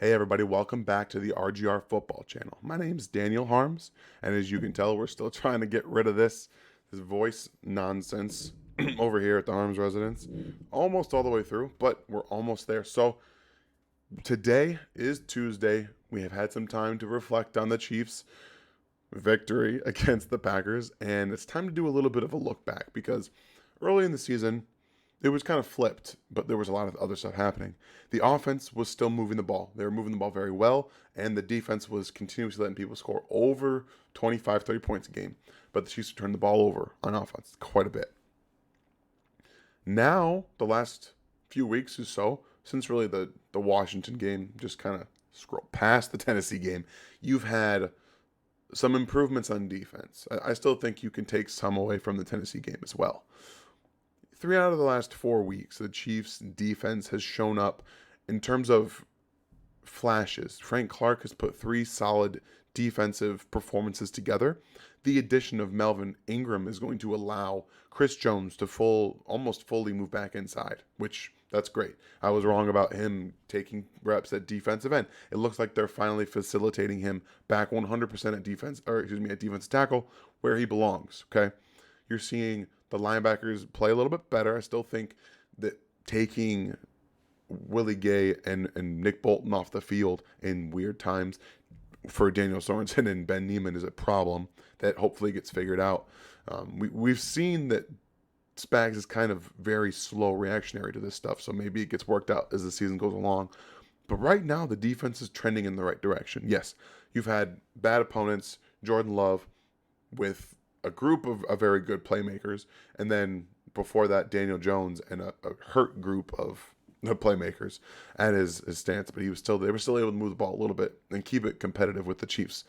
Hey everybody, welcome back to the RGR Football Channel. My name's Daniel Harms, and as you can tell, we're still trying to get rid of this voice nonsense over here at the Harms residence. Almost all the way through, but we're almost there. So today is Tuesday. We have had some time to reflect on the Chiefs' victory against the Packers, and it's time to do a little bit of a look back because early in the season, it was kind of flipped, but there was a lot of other stuff happening. The offense was still moving the ball. They were moving the ball very well, and the defense was continuously letting people score over 25, 30 points a game. But the Chiefs turned the ball over on offense quite a bit. Now, the last few weeks or so, since really the Washington game, just kind of scroll past the Tennessee game, you've had some improvements on defense. I still think you can take some away from the Tennessee game as well. 3 out of the last 4 weeks, the Chiefs' defense has shown up in terms of flashes. Frank Clark has put 3 solid defensive performances together. The addition of Melvin Ingram is going to allow Chris Jones to almost fully move back inside, which that's great. I was wrong about him taking reps at defensive end. It looks like they're finally facilitating him back 100% at defensive tackle where he belongs. Okay, you're seeing the linebackers play a little bit better. I still think that taking Willie Gay and Nick Bolton off the field in weird times for Daniel Sorensen and Ben Neiman is a problem that hopefully gets figured out. We've seen that Spags is kind of very slow reactionary to this stuff, so maybe it gets worked out as the season goes along. But right now, the defense is trending in the right direction. Yes, you've had bad opponents, Jordan Love, with a group of very good playmakers, and then before that, Daniel Jones and a hurt group of playmakers at his stance. But they were still able to move the ball a little bit and keep it competitive with the Chiefs.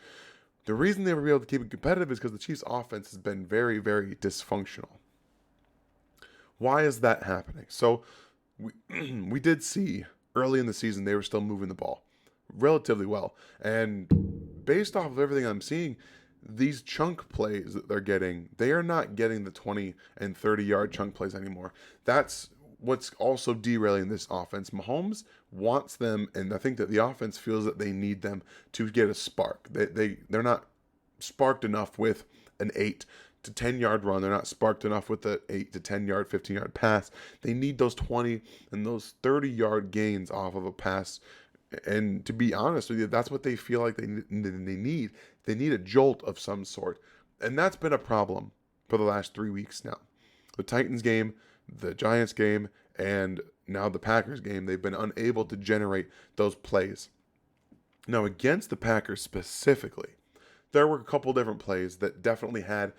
The reason they were able to keep it competitive is because the Chiefs' offense has been very, very dysfunctional. Why is that happening? So we we did see early in the season they were still moving the ball relatively well, and based off of everything I'm seeing, these chunk plays that they're getting, they are not getting the 20 and 30-yard chunk plays anymore. That's what's also derailing this offense. Mahomes wants them, and I think that the offense feels that they need them to get a spark. They're not sparked enough with an 8 to 10 yard run. They're not sparked enough with the 8 to 10 yard, 15-yard pass. They need those 20 and those 30-yard gains off of a pass. And to be honest with you, that's what they feel like they need. They need a jolt of some sort. And that's been a problem for the last 3 weeks now. The Titans game, the Giants game, and now the Packers game, they've been unable to generate those plays. Now, against the Packers specifically, there were a couple different plays that definitely had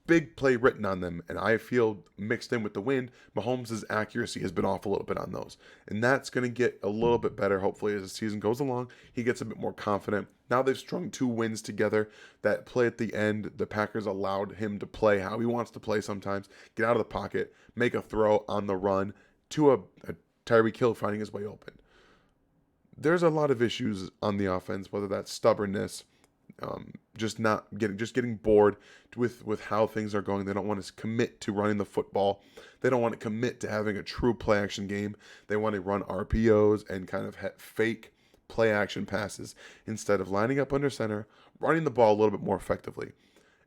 big play written on them, and I feel mixed in with the wind, Mahomes' accuracy has been off a little bit on those. And that's going to get a little bit better, hopefully, as the season goes along. He gets a bit more confident. Now they've strung 2 wins together. That play at the end, the Packers allowed him to play how he wants to play sometimes, get out of the pocket, make a throw on the run to a Tyreek Hill finding his way open. There's a lot of issues on the offense, whether that's stubbornness, just getting bored with how things are going. They don't want to commit to running the football. They don't want to commit to having a true play action game. They want to run RPOs and kind of fake play action passes instead of lining up under center, running the ball a little bit more effectively,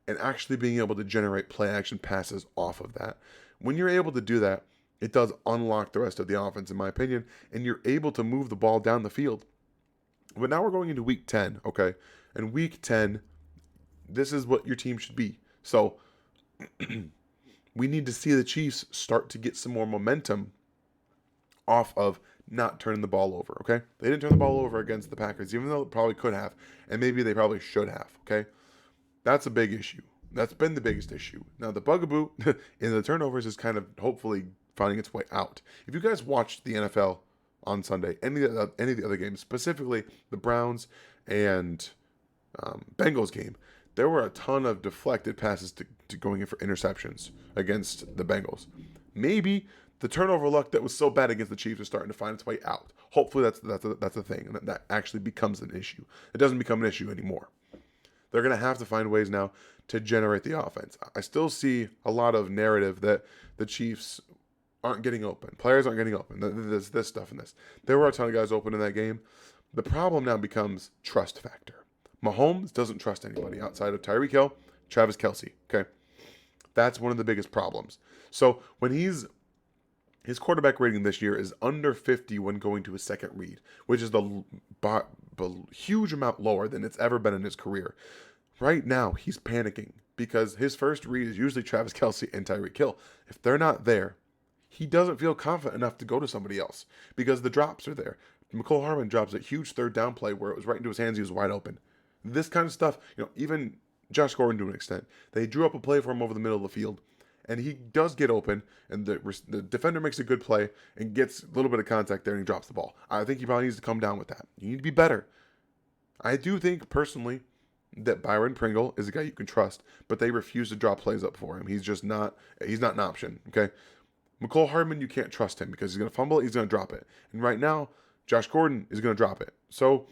and actually being able to generate play action passes off of that. When you're able to do that, it does unlock the rest of the offense, in my opinion, and you're able to move the ball down the field. But now we're going into week 10, okay? And week 10, this is what your team should be. So we need to see the Chiefs start to get some more momentum off of not turning the ball over, okay? They didn't turn the ball over against the Packers, even though it probably could have, and maybe they probably should have, okay? That's a big issue. That's been the biggest issue. Now, the bugaboo in the turnovers is kind of hopefully finding its way out. If you guys watched the NFL on Sunday, any of the other games, specifically the Browns and Bengals game, there were a ton of deflected passes to going in for interceptions against the Bengals. Maybe the turnover luck that was so bad against the Chiefs is starting to find its way out. Hopefully that's a thing, and that actually becomes an issue. It doesn't become an issue anymore. They're going to have to find ways now to generate the offense. I still see a lot of narrative that the Chiefs aren't getting open. Players aren't getting open. There's this stuff and this. There were a ton of guys open in that game. The problem now becomes trust factor. Mahomes doesn't trust anybody outside of Tyreek Hill, Travis Kelce. Okay. That's one of the biggest problems. So when his quarterback rating this year is under 50 when going to his second read, which is the huge amount lower than it's ever been in his career. Right now, he's panicking because his first read is usually Travis Kelce and Tyreek Hill. If they're not there, he doesn't feel confident enough to go to somebody else because the drops are there. McCole Hardman drops a huge third down play where it was right into his hands. He was wide open. This kind of stuff, even Josh Gordon to an extent, they drew up a play for him over the middle of the field, and he does get open, and the defender makes a good play and gets a little bit of contact there, and he drops the ball. I think he probably needs to come down with that. You need to be better. I do think, personally, that Byron Pringle is a guy you can trust, but they refuse to drop plays up for him. He's not an option, okay? McCole Hardman, you can't trust him because he's going to fumble it, he's going to drop it. And right now, Josh Gordon is going to drop it. So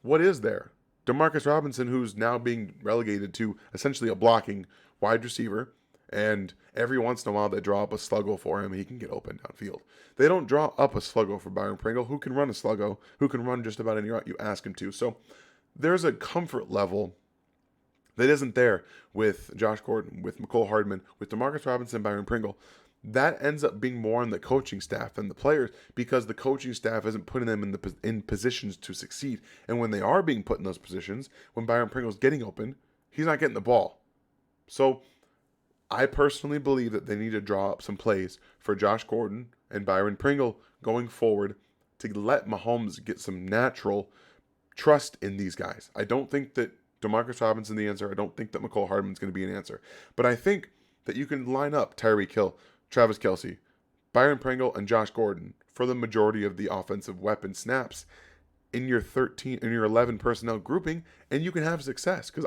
what is there? Demarcus Robinson, who's now being relegated to essentially a blocking wide receiver, and every once in a while they draw up a sluggo for him and he can get open downfield. They don't draw up a sluggo for Byron Pringle, who can run a sluggo, who can run just about any route you ask him to. So there's a comfort level that isn't there with Josh Gordon, with McCole Hardman, with Demarcus Robinson, Byron Pringle. That ends up being more on the coaching staff than the players because the coaching staff isn't putting them in positions to succeed. And when they are being put in those positions, when Byron Pringle's getting open, he's not getting the ball. So I personally believe that they need to draw up some plays for Josh Gordon and Byron Pringle going forward to let Mahomes get some natural trust in these guys. I don't think that Demarcus Robinson's the answer. I don't think that McCole Hardman's going to be an answer. But I think that you can line up Tyreek Hill, Travis Kelce, Byron Pringle, and Josh Gordon for the majority of the offensive weapon snaps in your 11 personnel grouping, and you can have success. Because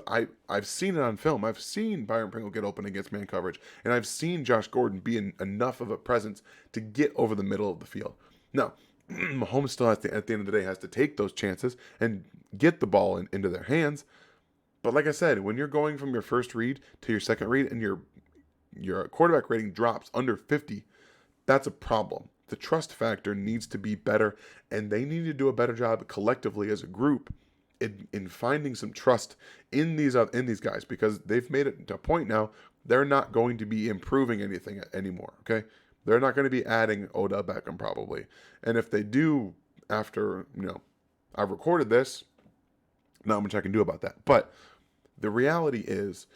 I've seen it on film. I've seen Byron Pringle get open against man coverage, and I've seen Josh Gordon be enough of a presence to get over the middle of the field. Now, Mahomes still has to, at the end of the day, has to take those chances and get the ball into their hands. But like I said, when you're going from your first read to your second read and your quarterback rating drops under 50, that's a problem. The trust factor needs to be better, and they need to do a better job collectively as a group in finding some trust in these guys, because they've made it to a point now they're not going to be improving anything anymore. Okay, they're not going to be adding Odell Beckham probably, and if they do after I've recorded this, not much I can do about that. But the reality is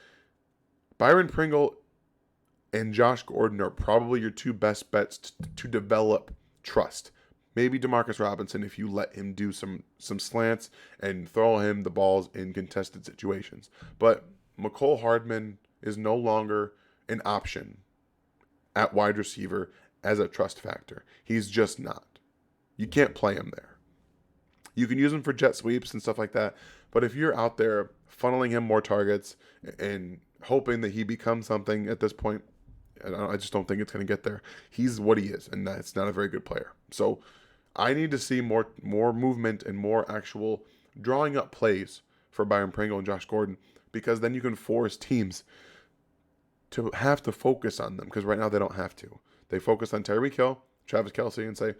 Byron Pringle and Josh Gordon are probably your two best bets to develop trust. Maybe Demarcus Robinson if you let him do some slants and throw him the balls in contested situations. But McCole Hardman is no longer an option at wide receiver as a trust factor. He's just not. You can't play him there. You can use him for jet sweeps and stuff like that, but if you're out there funneling him more targets and hoping that he becomes something at this point, I just don't think it's going to get there. He's what he is, and that's not a very good player. So I need to see more movement and more actual drawing up plays for Byron Pringle and Josh Gordon, because then you can force teams to have to focus on them, because right now they don't have to. They focus on Tyreek Hill, Travis Kelce, and say,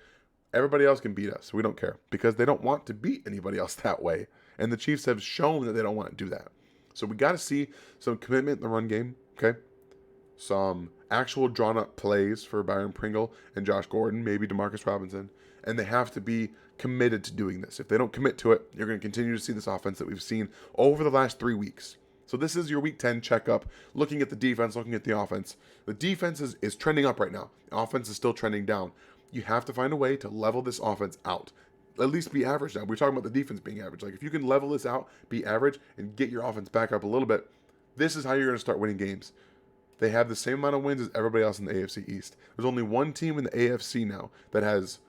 everybody else can beat us. We don't care, because they don't want to beat anybody else that way. And the Chiefs have shown that they don't want to do that. So we got to see some commitment in the run game, okay? Some actual drawn-up plays for Byron Pringle and Josh Gordon, maybe Demarcus Robinson, and they have to be committed to doing this. If they don't commit to it, you're going to continue to see this offense that we've seen over the last 3 weeks. So this is your Week 10 checkup, looking at the defense, looking at the offense. The defense is trending up right now. The offense is still trending down. You have to find a way to level this offense out. At least be average now. We're talking about the defense being average. Like, if you can level this out, be average, and get your offense back up a little bit, this is how you're going to start winning games. They have the same amount of wins as everybody else in the AFC East. There's only one team in the AFC now that has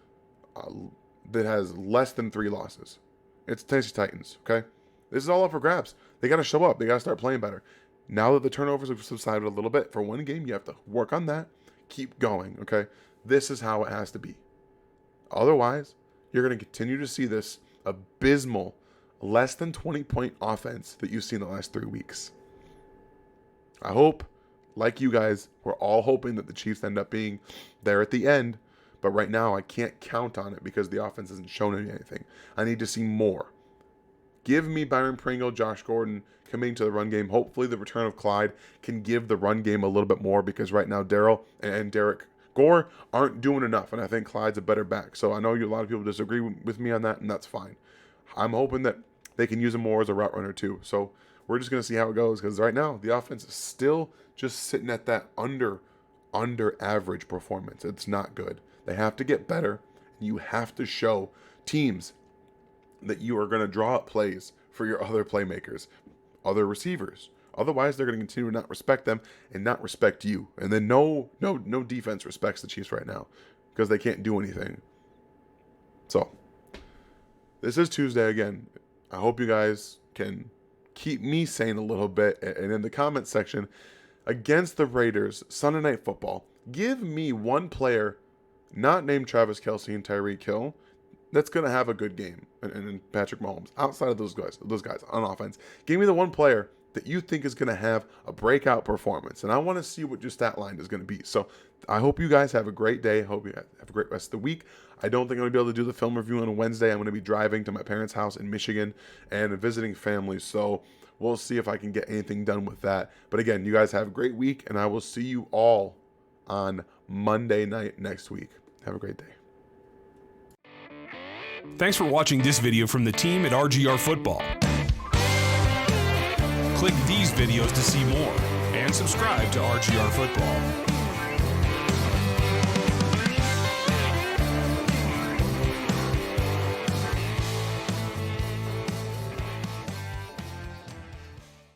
less than 3 losses. It's Tennessee Titans, okay? This is all up for grabs. They got to show up. They got to start playing better. Now that the turnovers have subsided a little bit, for one game, you have to work on that. Keep going, okay? This is how it has to be. Otherwise, you're going to continue to see this abysmal, less than 20-point offense that you've seen the last 3 weeks. I hope, like you guys, we're all hoping that the Chiefs end up being there at the end, But right now, I can't count on it because the offense hasn't shown me anything. I need to see more. Give me Byron Pringle, Josh Gordon committing to the run game. Hopefully the return of Clyde can give the run game a little bit more, because right now Daryl and Derek Gore aren't doing enough, and I think Clyde's a better back. So I know a lot of people disagree with me on that, and that's fine. I'm hoping that they can use him more as a route runner too. So we're just going to see how it goes, because right now the offense is still just sitting at that under average performance. It's not good. They have to get better. You have to show teams that you are going to draw up plays for your other playmakers, other receivers. Otherwise, they're going to continue to not respect them and not respect you. And then no defense respects the Chiefs right now because they can't do anything. So, this is Tuesday again. I hope you guys can keep me sane a little bit. And in the comment section, against the Raiders, Sunday Night Football, give me one player not named Travis Kelce and Tyreek Hill that's going to have a good game, and Patrick Mahomes, outside of those guys on offense. Give me the one player that you think is going to have a breakout performance, and I want to see what your stat line is going to be. So I hope you guys have a great day. I hope you have a great rest of the week. I don't think I'm going to be able to do the film review on Wednesday. I'm going to be driving to my parents' house in Michigan and visiting family, so we'll see if I can get anything done with that. But again, you guys have a great week, and I will see you all on Monday night next week. Have a great day. Thanks for watching this video from the team at RGR Football. Click these videos to see more and subscribe to RGR Football.